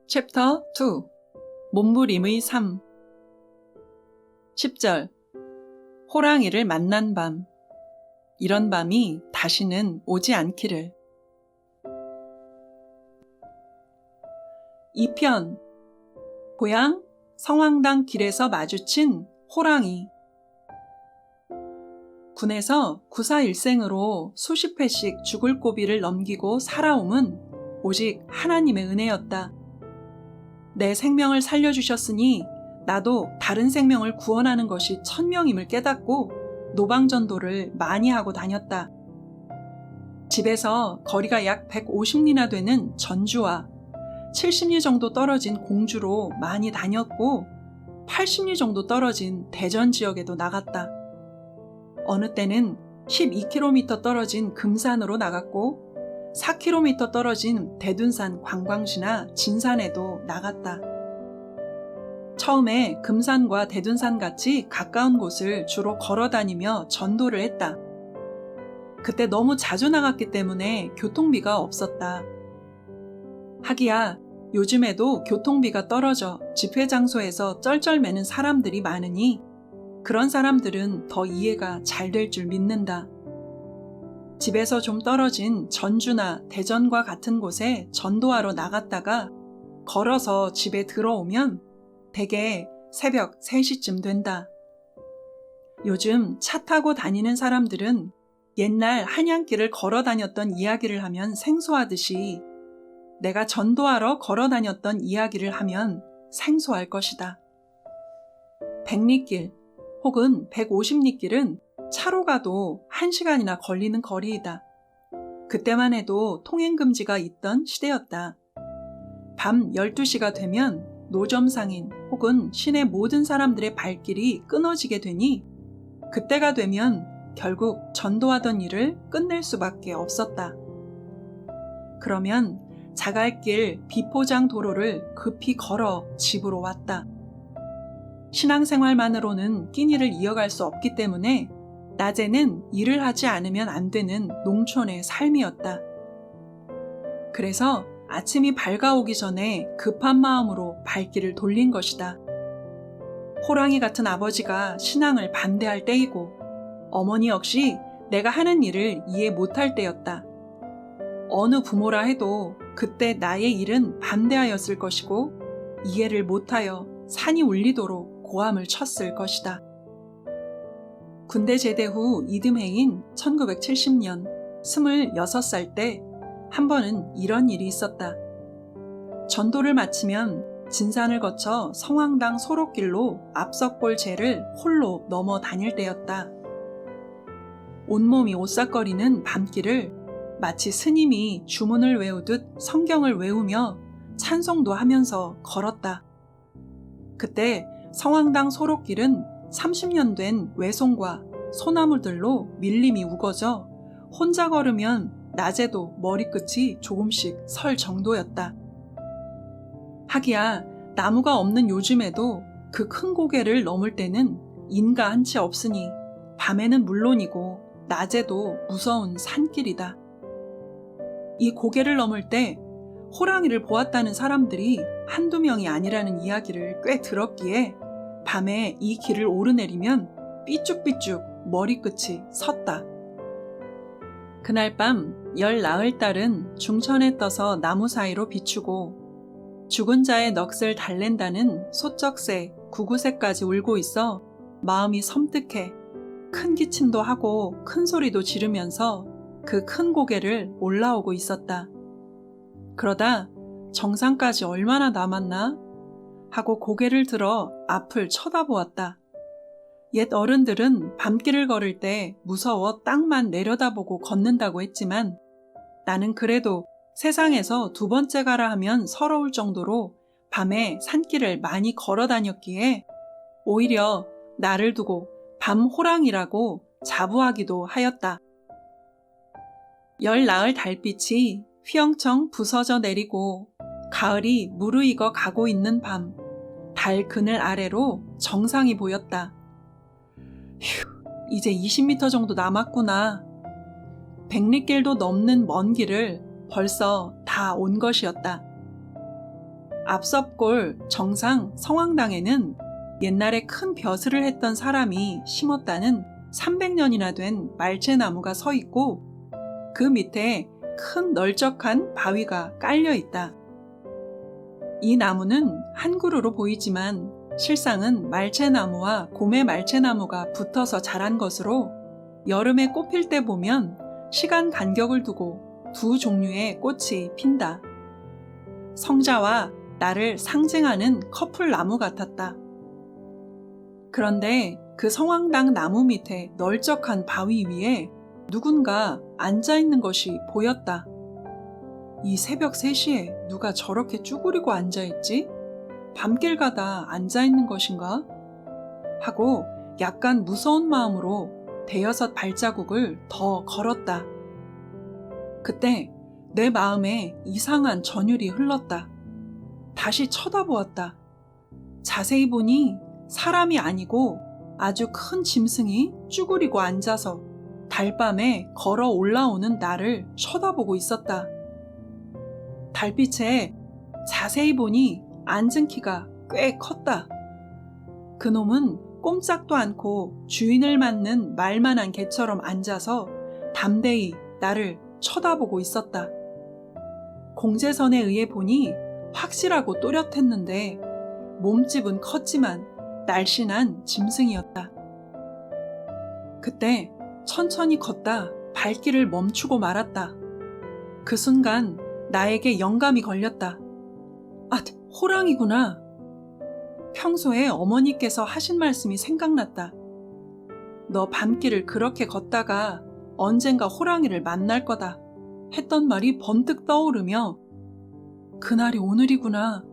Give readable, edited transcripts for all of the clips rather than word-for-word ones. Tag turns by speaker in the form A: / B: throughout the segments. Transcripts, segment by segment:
A: 챕터 2 몸부림의 삶 10절 호랑이를 만난 밤 이런 밤이 다시는 오지 않기를 2편 고향 성황당 길에서 마주친 호랑이 군에서 구사일생으로 수십 회씩 죽을 고비를 넘기고 살아옴은 오직 하나님의 은혜였다. 내 생명을 살려주셨으니 나도 다른 생명을 구원하는 것이 천명임을 깨닫고 노방전도를 많이 하고 다녔다. 집에서 거리가 약 150리나 되는 전주와 70리 정도 떨어진 공주로 많이 다녔고 80리 정도 떨어진 대전 지역에도 나갔다. 어느 때는 12km 떨어진 금산으로 나갔고 4km 떨어진 대둔산 관광시나 진산에도 나갔다. 처음에 금산과 대둔산 같이 가까운 곳을 주로 걸어다니며 전도를 했다. 그때 너무 자주 나갔기 때문에 교통비가 없었다. 하기야 요즘에도 교통비가 떨어져 집회 장소에서 쩔쩔매는 사람들이 많으니 그런 사람들은 더 이해가 잘 될 줄 믿는다. 집에서 좀 떨어진 전주나 대전과 같은 곳에 전도하러 나갔다가 걸어서 집에 들어오면 대개 새벽 3시쯤 된다. 요즘 차 타고 다니는 사람들은 옛날 한양길을 걸어 다녔던 이야기를 하면 생소하듯이 내가 전도하러 걸어 다녔던 이야기를 하면 생소할 것이다. 100리길 혹은 150리길은 차로 가도 1시간이나 걸리는 거리이다. 그때만 해도 통행금지가 있던 시대였다. 밤 12시가 되면 노점상인 혹은 시내 모든 사람들의 발길이 끊어지게 되니 그때가 되면 결국 전도하던 일을 끝낼 수밖에 없었다. 그러면 자갈길 비포장 도로를 급히 걸어 집으로 왔다. 신앙생활만으로는 끼니를 이어갈 수 없기 때문에 낮에는 일을 하지 않으면 안 되는 농촌의 삶이었다. 그래서 아침이 밝아오기 전에 급한 마음으로 발길을 돌린 것이다. 호랑이 같은 아버지가 신앙을 반대할 때이고 어머니 역시 내가 하는 일을 이해 못할 때였다. 어느 부모라 해도 그때 나의 일은 반대하였을 것이고 이해를 못하여 산이 울리도록 고함을 쳤을 것이다. 군대 제대 후 이듬해인 1970년 26살 때 한 번은 이런 일이 있었다. 전도를 마치면 진산을 거쳐 성황당 소록길로 압석골제를 홀로 넘어 다닐 때였다. 온몸이 오싹거리는 밤길을 마치 스님이 주문을 외우듯 성경을 외우며 찬송도 하면서 걸었다. 그때 성황당 소록길은 30년 된 외송과 소나무들로 밀림이 우거져 혼자 걸으면 낮에도 머리끝이 조금씩 설 정도였다. 하기야 나무가 없는 요즘에도 그 큰 고개를 넘을 때는 인가 한 채 없으니 밤에는 물론이고 낮에도 무서운 산길이다. 이 고개를 넘을 때 호랑이를 보았다는 사람들이 한두 명이 아니라는 이야기를 꽤 들었기에 밤에 이 길을 오르내리면 삐쭉삐쭉 머리끝이 섰다. 그날 밤 19딸은 중천에 떠서 나무 사이로 비추고 죽은 자의 넋을 달랜다는 소쩍새, 구구새까지 울고 있어 마음이 섬뜩해 큰 기침도 하고 큰 소리도 지르면서 그 큰 고개를 올라오고 있었다. 그러다 정상까지 얼마나 남았나 하고 고개를 들어 앞을 쳐다보았다. 옛 어른들은 밤길을 걸을 때 무서워 땅만 내려다보고 걷는다고 했지만 나는 그래도 세상에서 두 번째 가라 하면 서러울 정도로 밤에 산길을 많이 걸어 다녔기에 오히려 나를 두고 밤 호랑이라고 자부하기도 하였다. 열 나흘 달빛이 휘영청 부서져 내리고 가을이 무르익어 가고 있는 밤, 달 그늘 아래로 정상이 보였다. 휴, 이제 20m 정도 남았구나. 100리길도 넘는 먼 길을 벌써 다 온 것이었다. 앞섭골 정상 성황당에는 옛날에 큰 벼슬을 했던 사람이 심었다는 300년이나 된 말채나무가 서 있고 그 밑에 큰 널쩍한 바위가 깔려 있다. 이 나무는 한 그루로 보이지만 실상은 말채나무와 고메 말채나무가 붙어서 자란 것으로 여름에 꽃필 때 보면 시간 간격을 두고 두 종류의 꽃이 핀다. 성자와 나를 상징하는 커플 나무 같았다. 그런데 그 성황당 나무 밑에 널쩍한 바위 위에 누군가 앉아있는 것이 보였다. 이 새벽 3시에 누가 저렇게 쭈그리고 앉아있지? 밤길 가다 앉아있는 것인가? 하고 약간 무서운 마음으로 대여섯 발자국을 더 걸었다. 그때 내 마음에 이상한 전율이 흘렀다. 다시 쳐다보았다. 자세히 보니 사람이 아니고 아주 큰 짐승이 쭈그리고 앉아서 달밤에 걸어 올라오는 나를 쳐다보고 있었다. 달빛에 자세히 보니 앉은 키가 꽤 컸다. 그놈은 꼼짝도 않고 주인을 맞는 말만한 개처럼 앉아서 담대히 나를 쳐다보고 있었다. 공제선에 의해 보니 확실하고 또렷했는데 몸집은 컸지만 날씬한 짐승이었다. 그때 천천히 걷다 발길을 멈추고 말았다. 그 순간 나에게 영감이 걸렸다. 아, 호랑이구나. 평소에 어머니께서 하신 말씀이 생각났다. 너 밤길을 그렇게 걷다가 언젠가 호랑이를 만날 거다 했던 말이 번뜩 떠오르며 그날이 오늘이구나.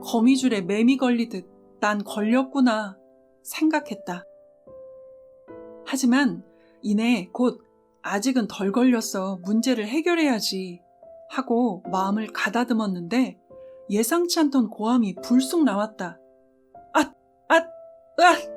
A: 거미줄에 매미 걸리듯 난 걸렸구나 생각했다. 하지만 이내 곧 아직은 덜 걸렸어. 문제를 해결해야지 하고 마음을 가다듬었는데 예상치 않던 고함이 불쑥 나왔다. 앗! 앗! 앗!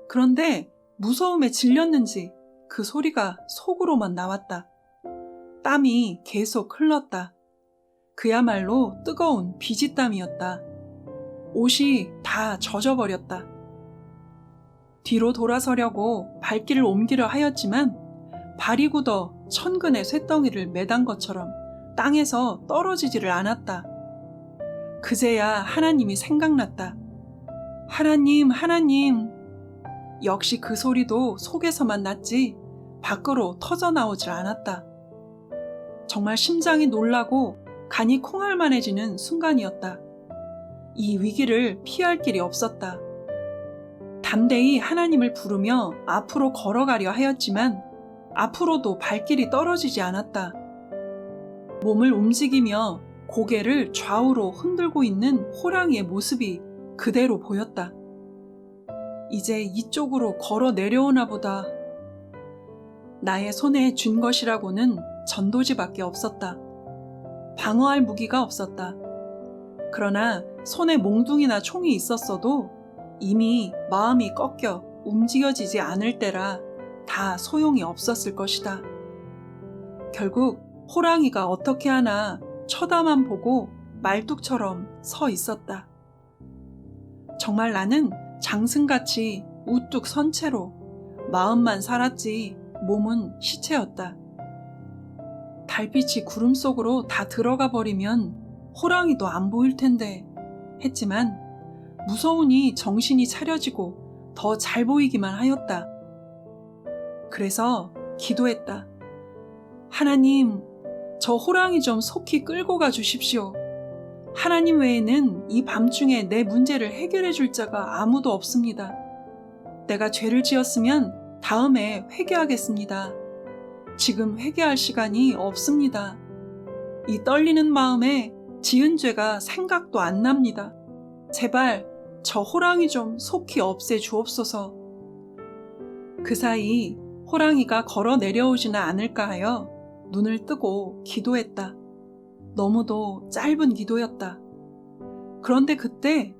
A: 그런데 무서움에 질렸는지 그 소리가 속으로만 나왔다. 땀이 계속 흘렀다. 그야말로 뜨거운 비지땀이었다. 옷이 다 젖어버렸다. 뒤로 돌아서려고 발길을 옮기려 하였지만 발이 굳어 천근의 쇳덩이를 매단 것처럼 땅에서 떨어지지를 않았다. 그제야 하나님이 생각났다. 하나님, 하나님. 역시 그 소리도 속에서만 났지 밖으로 터져나오질 않았다. 정말 심장이 놀라고 간이 콩알만해지는 순간이었다. 이 위기를 피할 길이 없었다. 담대히 하나님을 부르며 앞으로 걸어가려 하였지만 앞으로도 발길이 떨어지지 않았다. 몸을 움직이며 고개를 좌우로 흔들고 있는 호랑이의 모습이 그대로 보였다. 이제 이쪽으로 걸어 내려오나 보다. 나의 손에 쥔 것이라고는 전도지밖에 없었다. 방어할 무기가 없었다. 그러나 손에 몽둥이나 총이 있었어도 이미 마음이 꺾여 움직여지지 않을 때라 다 소용이 없었을 것이다. 결국 호랑이가 어떻게 하나 쳐다만 보고 말뚝처럼 서 있었다. 정말 나는 장승같이 우뚝 선 채로 마음만 살았지 몸은 시체였다. 달빛이 구름 속으로 다 들어가 버리면 호랑이도 안 보일 텐데 했지만 무서우니 정신이 차려지고 더 잘 보이기만 하였다. 그래서 기도했다. 하나님, 저 호랑이 좀 속히 끌고 가 주십시오. 하나님 외에는 이 밤중에 내 문제를 해결해 줄 자가 아무도 없습니다. 내가 죄를 지었으면 다음에 회개하겠습니다. 지금 회개할 시간이 없습니다. 이 떨리는 마음에 지은 죄가 생각도 안 납니다. 제발 저 호랑이 좀 속히 없애 주옵소서. 그 사이 호랑이가 걸어 내려오지는 않을까 하여 눈을 뜨고 기도했다. 너무도 짧은 기도였다. 그런데 그때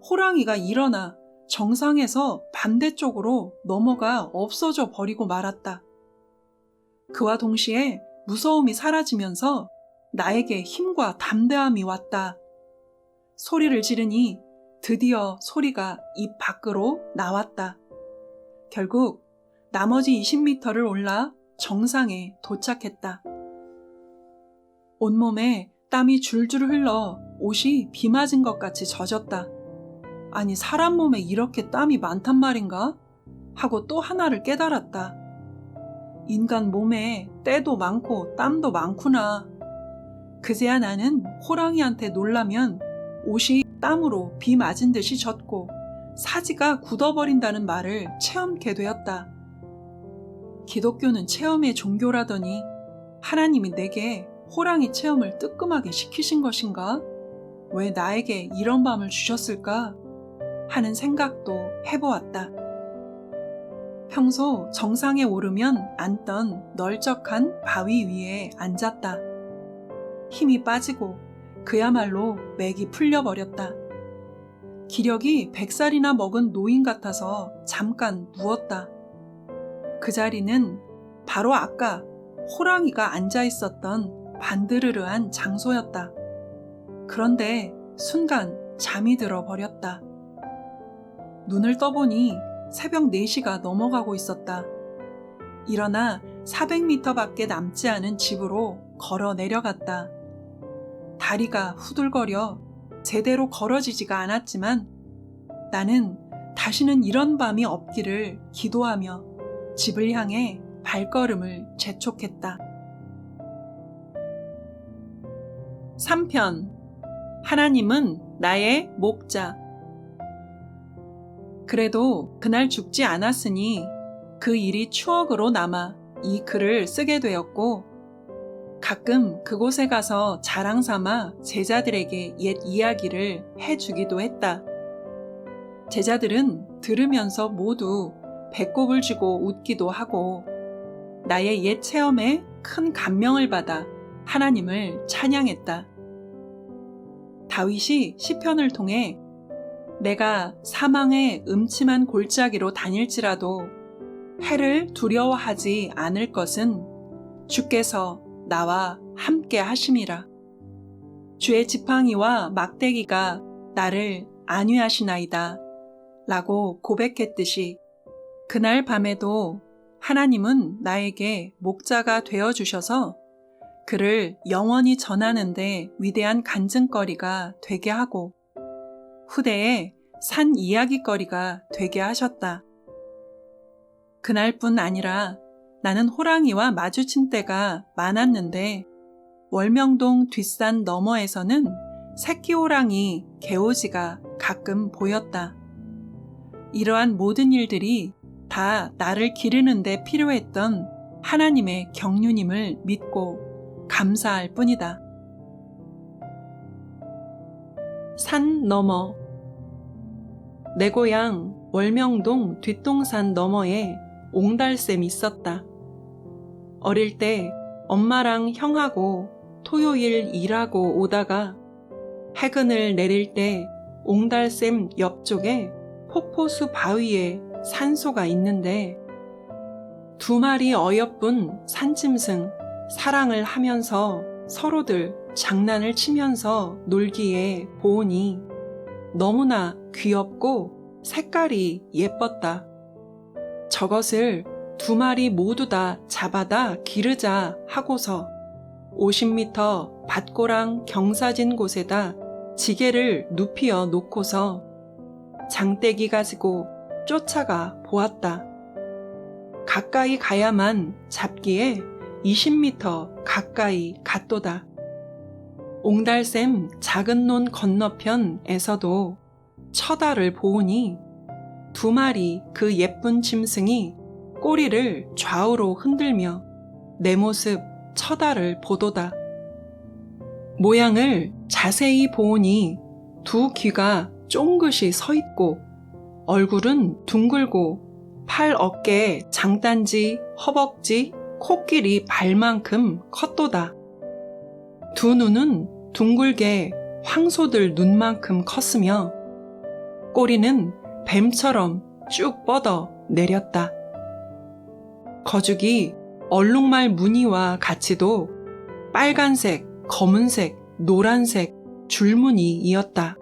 A: 호랑이가 일어나 정상에서 반대쪽으로 넘어가 없어져 버리고 말았다. 그와 동시에 무서움이 사라지면서 나에게 힘과 담대함이 왔다. 소리를 지르니 드디어 소리가 입 밖으로 나왔다. 결국 나머지 20m를 올라 정상에 도착했다. 온몸에 땀이 줄줄 흘러 옷이 비 맞은 것 같이 젖었다. 아니, 사람 몸에 이렇게 땀이 많단 말인가? 하고 또 하나를 깨달았다. 인간 몸에 때도 많고 땀도 많구나. 그제야 나는 호랑이한테 놀라면 옷이 땀으로 비 맞은 듯이 젖고 사지가 굳어버린다는 말을 체험케 되었다. 기독교는 체험의 종교라더니 하나님이 내게 호랑이 체험을 뜨끔하게 시키신 것인가? 왜 나에게 이런 밤을 주셨을까? 하는 생각도 해보았다. 평소 정상에 오르면 앉던 널쩍한 바위 위에 앉았다. 힘이 빠지고 그야말로 맥이 풀려버렸다. 기력이 100살이나 먹은 노인 같아서 잠깐 누웠다. 그 자리는 바로 아까 호랑이가 앉아 있었던 반드르르한 장소였다. 그런데 순간 잠이 들어 버렸다. 눈을 떠보니 새벽 4시가 넘어가고 있었다. 일어나 400m밖에 남지 않은 집으로 걸어 내려갔다. 다리가 후들거려 제대로 걸어지지가 않았지만 나는 다시는 이런 밤이 없기를 기도하며 집을 향해 발걸음을 재촉했다. 3편 하나님은 나의 목자. 그래도 그날 죽지 않았으니 그 일이 추억으로 남아 이 글을 쓰게 되었고 가끔 그곳에 가서 자랑 삼아 제자들에게 옛 이야기를 해주기도 했다. 제자들은 들으면서 모두 배꼽을 쥐고 웃기도 하고 나의 옛 체험에 큰 감명을 받아 하나님을 찬양했다. 다윗이 시편을 통해 내가 사망의 음침한 골짜기로 다닐지라도 해를 두려워하지 않을 것은 주께서 나와 함께 하심이라. 주의 지팡이와 막대기가 나를 안위하시나이다 라고 고백했듯이 그날 밤에도 하나님은 나에게 목자가 되어주셔서 그를 영원히 전하는데 위대한 간증거리가 되게 하고 후대에 산 이야기거리가 되게 하셨다. 그날뿐 아니라 나는 호랑이와 마주친 때가 많았는데 월명동 뒷산 너머에서는 새끼 호랑이 개오지가 가끔 보였다. 이러한 모든 일들이 다 나를 기르는 데 필요했던 하나님의 경륜임을 믿고 감사할 뿐이다. 산 너머. 내 고향 월명동 뒷동산 너머에 옹달샘이 있었다. 어릴 때 엄마랑 형하고 토요일 일하고 오다가 해근을 내릴 때 옹달샘 옆쪽에 폭포수 바위에 산소가 있는데 2마리 어여쁜 산짐승 사랑을 하면서 서로들 장난을 치면서 놀기에 보니 너무나 귀엽고 색깔이 예뻤다. 저것을 2마리 모두 다 잡아다 기르자 하고서 50m 밭고랑 경사진 곳에다 지게를 눕히어 놓고서 장대기 가지고 쫓아가 보았다. 가까이 가야만 잡기에 20m 가까이 갔도다. 옹달샘 작은 논 건너편에서도 처다를 보으니 2마리 그 예쁜 짐승이 꼬리를 좌우로 흔들며 내 모습 처다를 보도다. 모양을 자세히 보니 2 귀가 쫑긋이 서 있고 얼굴은 둥글고 팔 어깨에 장단지, 허벅지, 코끼리 발만큼 컸도다. 두 눈은 둥글게 황소들 눈만큼 컸으며 꼬리는 뱀처럼 쭉 뻗어 내렸다. 거죽이 얼룩말 무늬와 같이도 빨간색, 검은색, 노란색 줄무늬이었다.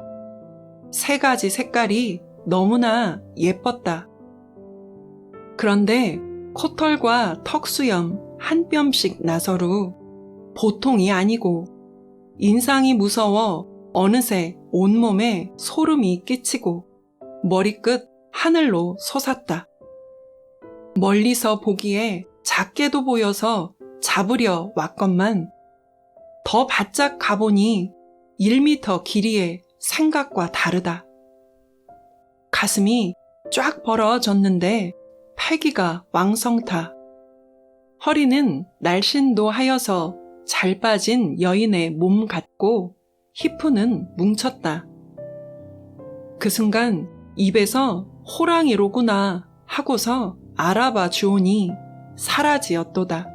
A: 세 가지 색깔이 너무나 예뻤다. 그런데 코털과 턱수염 한 뼘씩 나서루 보통이 아니고 인상이 무서워 어느새 온몸에 소름이 끼치고 머리끝 하늘로 솟았다. 멀리서 보기에 작게도 보여서 잡으려 왔건만 더 바짝 가보니 1m 길이의 생각과 다르다. 가슴이 쫙 벌어졌는데 패기가 왕성타. 허리는 날씬도 하여서 잘 빠진 여인의 몸 같고 히프는 뭉쳤다. 그 순간 입에서 호랑이로구나 하고서 알아봐 주오니 사라지었도다.